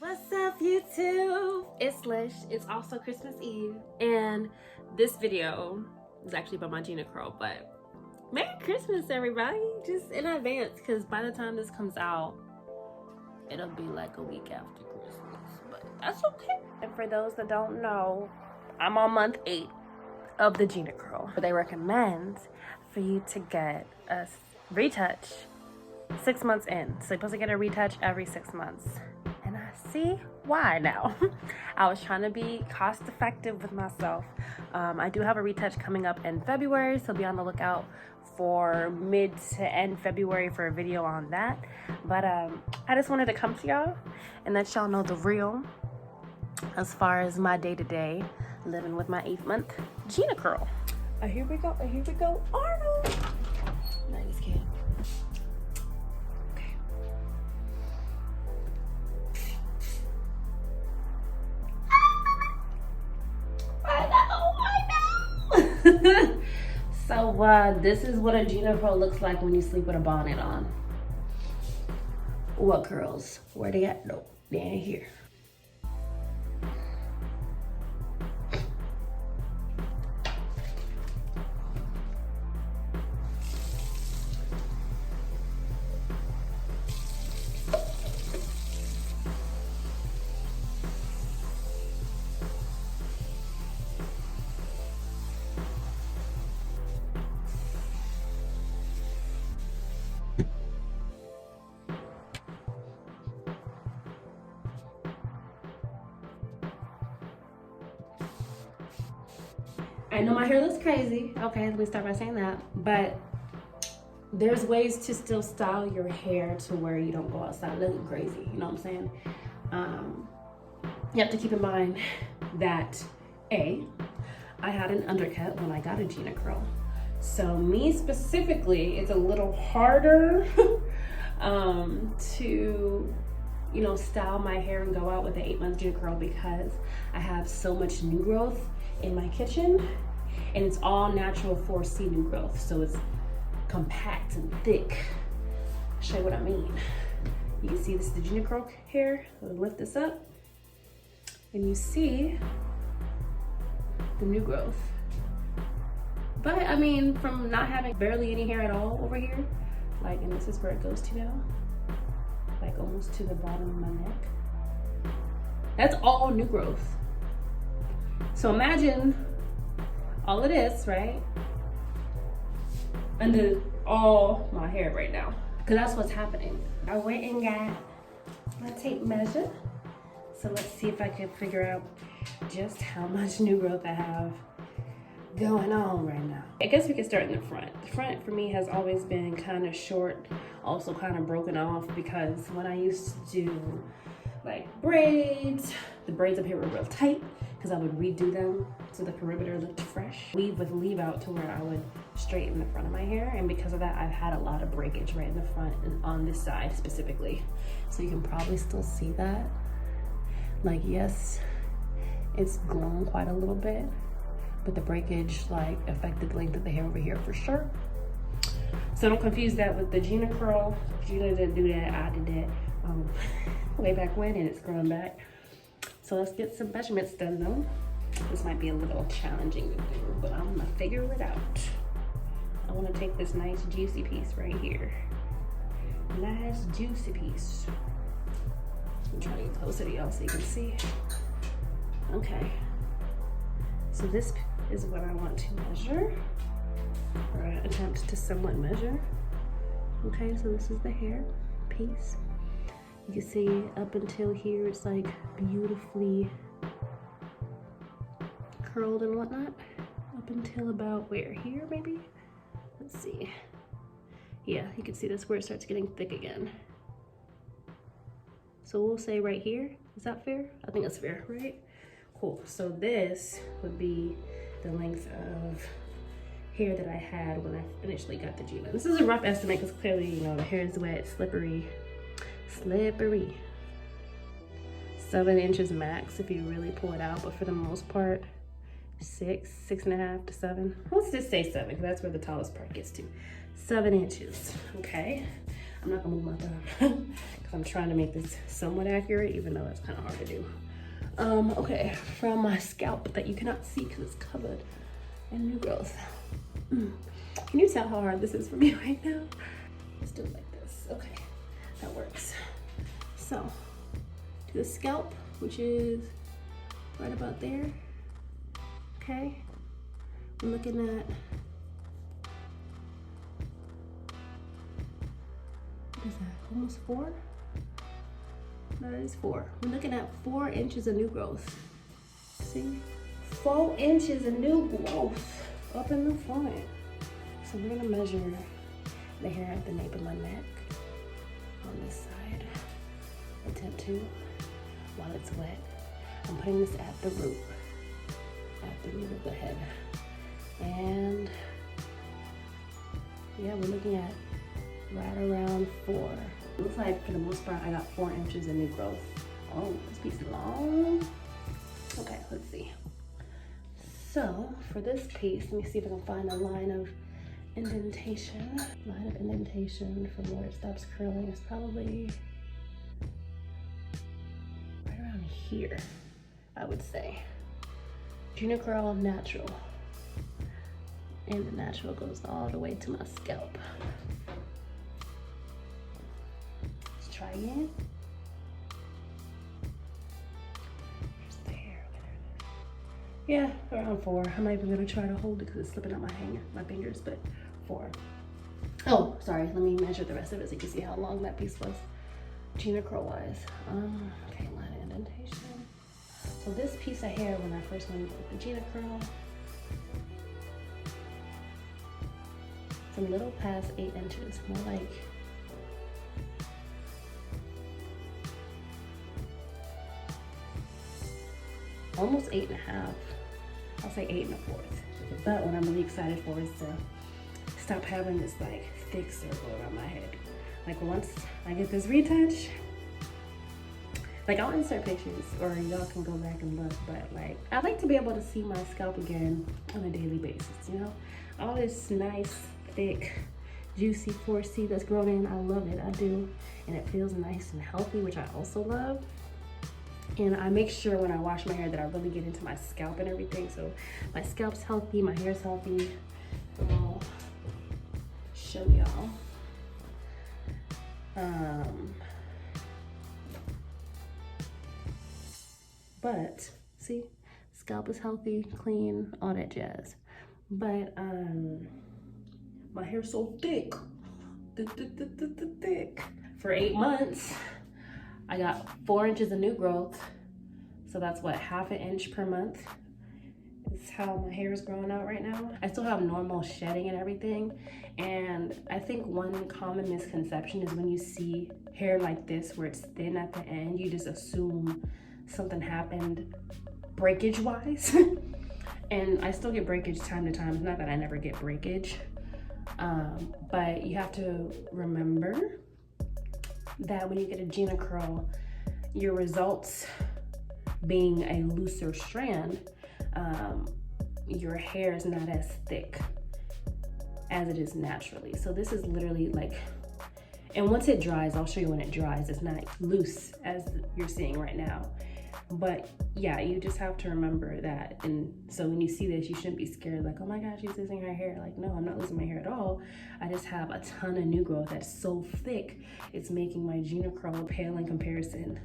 What's up, YouTube? It's Lish. It's also Christmas Eve, and this video is actually about my GinaCurl, but Merry Christmas, everybody, just in advance, because by the time this comes out, it'll be like a week after Christmas, but that's okay. And for those that don't know, I'm on month 8 of the GinaCurl. They recommend for you to get a retouch 6 months in. So you're supposed to get a retouch every 6 months. And I see why now. I was trying to be cost effective with myself. I do have a retouch coming up in February, so be on the lookout for mid to end February for a video on that. But I just wanted to come to y'all and let y'all know the real as far as my day-to-day living with my 8th month GinaCurl. Here we go, Arnold. Nice kid. Okay. I know. So this is what a GinaCurl looks like when you sleep with a bonnet on. What curls? Where they at? No, they ain't here. I know my hair looks crazy. Okay, let me start by saying that. But there's ways to still style your hair to where you don't go outside looking crazy. You know what I'm saying? You have to keep in mind that I had an undercut when I got a GinaCurl. So me specifically, it's a little harder to, you know, style my hair and go out with the 8-month GinaCurl because I have so much new growth in my kitchen, and it's all natural 4C new growth, so it's compact and thick. I'll show you what I mean. You can see this is the GinaCurl hair. I'll lift this up, and you see the new growth. But I mean, from not having barely any hair at all over here, like, and this is where it goes to now, like almost to the bottom of my neck. That's all new growth. So imagine all of this, right? Under all my hair right now. Because that's what's happening. I went and got my tape measure. So let's see if I can figure out just how much new growth I have going on right now. I guess we can start in the front. The front for me has always been kind of short, also kind of broken off, because when I used to do like braids, the braids up here were real tight because I would redo them so the perimeter looked fresh. Weave with leave out to where I would straighten the front of my hair, and because of that I've had a lot of breakage right in the front and on this side specifically. So you can probably still see that. Like, yes, it's grown quite a little bit, but the breakage like affected the length of the hair over here for sure. So don't confuse that with the GinaCurl. Gina didn't do that, I did that way back when, and it's growing back. So let's get some measurements done though. This might be a little challenging to do, but I'm gonna figure it out. I wanna take this nice juicy piece right here. Nice juicy piece. I'm trying to get closer to y'all so you can see. Okay. So this is what I want to measure, or attempt to somewhat measure. Okay, so this is the hair piece. You can see up until here, it's like beautifully curled and whatnot. Up until about where? Here, maybe? Let's see. Yeah, you can see that's where it starts getting thick again. So we'll say right here. Is that fair? I think that's fair, right? Cool. So this would be the length of hair that I had when I initially got the Gina. This is a rough estimate because clearly, you know, the hair is wet, slippery. 7 inches max if you really pull it out, but for the most part 6.5 to 7. Let's just say 7 because that's where the tallest part gets to. 7 inches. Okay, I'm not gonna move my thumb because I'm trying to make this somewhat accurate, even though it's kind of hard to do. Okay, from my scalp that you cannot see because it's covered in new growth. Can you tell how hard this is for me right now? Let's do it like this. Okay, that works. So, to the scalp, which is right about there. Okay, I'm looking at, what is that, almost 4? No, that is 4. We're looking at 4 inches of new growth. See? 4 inches of new growth up in the front. So we're gonna measure the hair at the nape of my neck on this side. Attempt to, while it's wet. I'm putting this at the root of the head. And yeah, we're looking at right around 4. Looks like for the most part, I got 4 inches of new growth. Oh, this piece is long. Okay, let's see. So for this piece, let me see if I can find a line of indentation. Line of indentation from where it stops curling is probably right around here, I would say. GinaCurl natural. And the natural goes all the way to my scalp. Let's try again. Here's the hair. Yeah, around 4. I'm not even gonna try to hold it because it's slipping out my fingers, but 4. Oh, sorry, let me measure the rest of it so you can see how long that piece was, GinaCurl wise. Okay, line of indentation. So this piece of hair, when I first went with the GinaCurl, it's a little past 8 inches, more like almost 8.5. I'll say 8 1/4. But what I'm really excited for is to stop having this like thick circle around my head. Like once I get this retouch, like I'll insert pictures or y'all can go back and look, but like I like to be able to see my scalp again on a daily basis, you know? All this nice, thick, juicy 4C that's grown in, I love it, I do. And it feels nice and healthy, which I also love. And I make sure when I wash my hair that I really get into my scalp and everything. So my scalp's healthy, my hair's healthy. I'll show y'all. But see, scalp is healthy, clean, all that jazz. But my hair's so thick, thick. For 8 months, I got 4 inches of new growth. So that's what, 1/2 inch per month is how my hair is growing out right now. I still have normal shedding and everything. And I think one common misconception is when you see hair like this, where it's thin at the end, you just assume something happened breakage wise. And I still get breakage time to time. It's not that I never get breakage, but you have to remember that when you get a GinaCurl, your results being a looser strand, your hair is not as thick as it is naturally. So this is literally like, and once it dries, I'll show you when it dries, it's not loose as you're seeing right now. But yeah, you just have to remember that. And so when you see this, you shouldn't be scared like, oh my gosh, she's losing her hair. Like, no, I'm not losing my hair at all. I just have a ton of new growth that's so thick, it's making my GinaCurl pale in comparison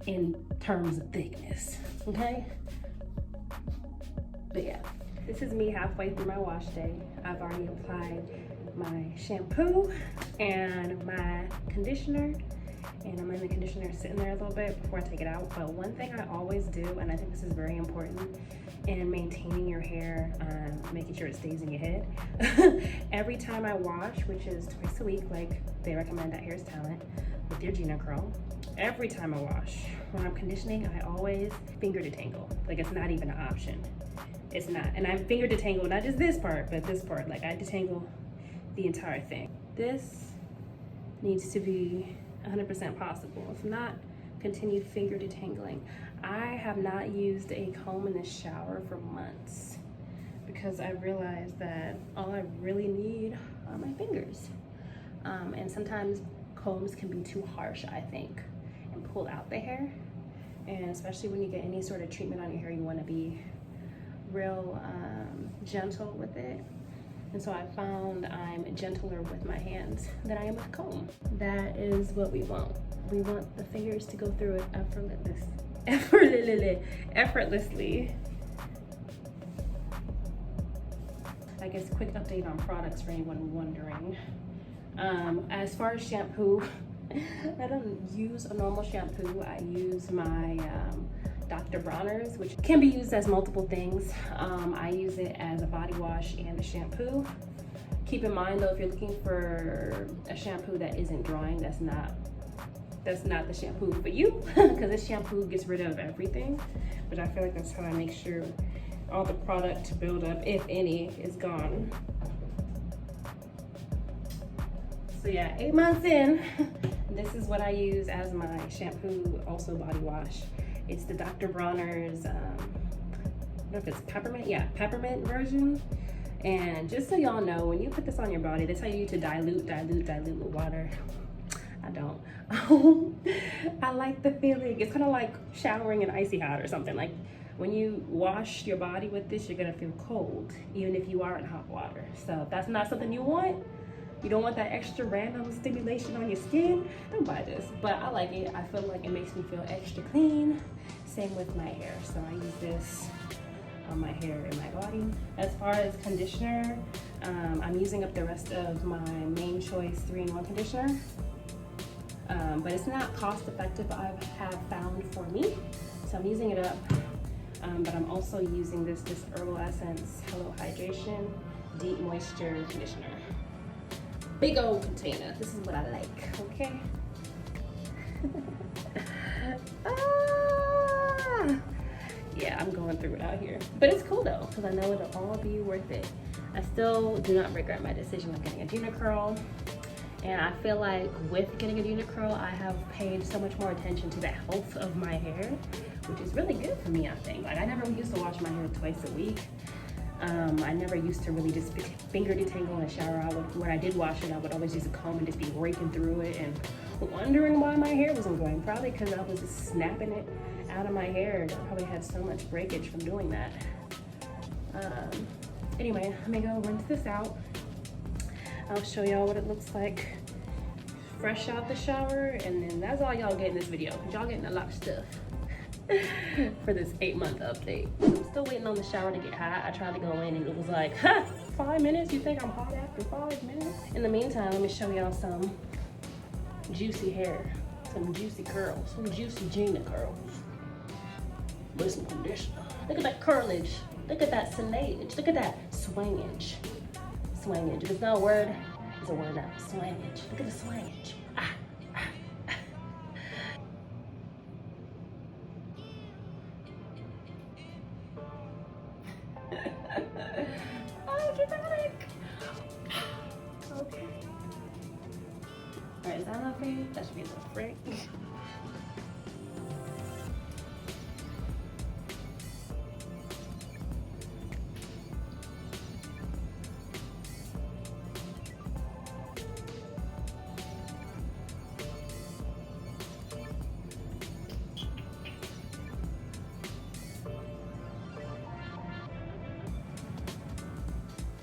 in terms of thickness, okay? But yeah, this is me halfway through my wash day. I've already applied my shampoo and my conditioner, and I'm in the conditioner sitting there a little bit before I take it out. But one thing I always do, and I think this is very important in maintaining your hair, making sure it stays in your head. Every time I wash, which is twice a week, like they recommend at Hair's Talent with your GinaCurl, every time I wash, when I'm conditioning, I always finger detangle. Like it's not even an option. It's not. And I finger detangle, not just this part, but this part. Like I detangle the entire thing. This needs to be 100% possible. If not, continue finger detangling. I have not used a comb in the shower for months because I realized that all I really need are my fingers. And sometimes combs can be too harsh, I think, and pull out the hair. And especially when you get any sort of treatment on your hair, you want to be real gentle with it. And so I found I'm gentler with my hands than I am with a comb. That is what we want. We want the fingers to go through it effortlessly. I guess quick update on products for anyone wondering. As far as shampoo, I don't use a normal shampoo. I use my Dr. Bronner's, which can be used as multiple things. I use it as a body wash and a shampoo. Keep in mind though, if you're looking for a shampoo that isn't drying, that's not the shampoo for you, because this shampoo gets rid of everything. But I feel like that's how I make sure all the product buildup, if any, is gone. So yeah, 8 months in, this is what I use as my shampoo, also body wash. It's the Dr. Bronner's, I don't know if it's Peppermint, yeah, Peppermint version. And just so y'all know, when you put this on your body, they tell you to dilute with water. I don't. I like the feeling. It's kind of like showering in icy hot or something. Like when you wash your body with this, you're gonna feel cold, even if you are in hot water. So if that's not something you want, you don't want that extra random stimulation on your skin, don't buy this. But I like it. I feel like it makes me feel extra clean. Same with my hair. So I use this on my hair and my body. As far as conditioner, I'm using up the rest of my Main Choice 3-in-1 conditioner. But it's not cost effective, I have found, for me. So I'm using it up. But I'm also using this Herbal Essence Hello Hydration Deep Moisture Conditioner. Big old container. This is what I like, okay? Yeah, I'm going through it out here. But it's cool though, because I know it'll all be worth it. I still do not regret my decision of getting a GinaCurl. And I feel like with getting a GinaCurl, I have paid so much more attention to the health of my hair, which is really good for me, I think. Like, I never used to wash my hair twice a week. I never used to really just finger detangle in the shower. When I did wash it, I would always use a comb and just be raking through it and wondering why my hair wasn't going. Probably because I was just snapping it out of my hair. I probably had so much breakage from doing that. Anyway, let me go rinse this out. I'll show y'all what it looks like fresh out the shower, and then that's all y'all get in this video, because y'all getting a lot of stuff for this 8-month update. I'm still waiting on the shower to get hot. I tried to go in and it was like, 5 minutes? You think I'm hot after 5 minutes? In the meantime, let me show y'all some juicy hair, some juicy curls, some juicy Gina curls with some conditioner. Look at that curlage. Look at that sillage. Look at that swangage. Swangage. If it's not a word, it's a word now. Swangage. Look at the swangage. Oh, dramatic. Okay. Alright, is that enough for you? That should be enough, right?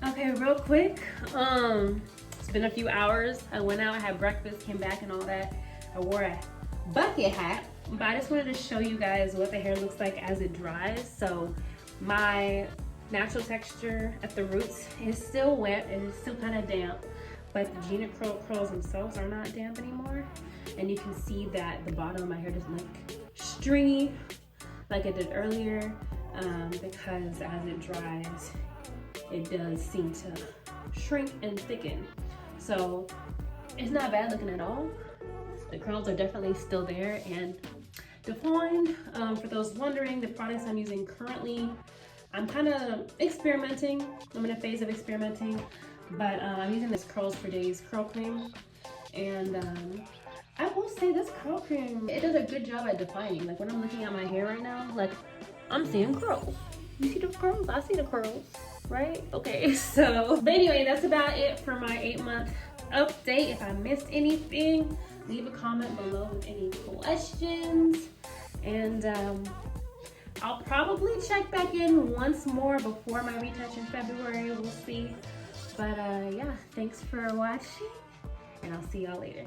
Okay, real quick, it's been a few hours. I went out, I had breakfast, came back and all that. I wore a bucket hat, but I just wanted to show you guys what the hair looks like as it dries. So my natural texture at the roots is still wet and it's still kind of damp, but the GinaCurl curls themselves are not damp anymore. And you can see that the bottom of my hair doesn't look stringy like it did earlier, because as it dries, it does seem to shrink and thicken. So it's not bad looking at all. The curls are definitely still there and defined. For those wondering, the products I'm using currently, I'm kind of experimenting. I'm in a phase of experimenting, but I'm using this Curls for Days curl cream. And I will say this curl cream, it does a good job at defining. Like when I'm looking at my hair right now, like I'm seeing curls. You see the curls? I see the curls. Right? Okay, so, but anyway, that's about it for my 8-month update. If I missed anything, Leave a comment below with any questions. And I'll probably check back in once more before my retouch in February. We'll see. But yeah, thanks for watching, and I'll see y'all later.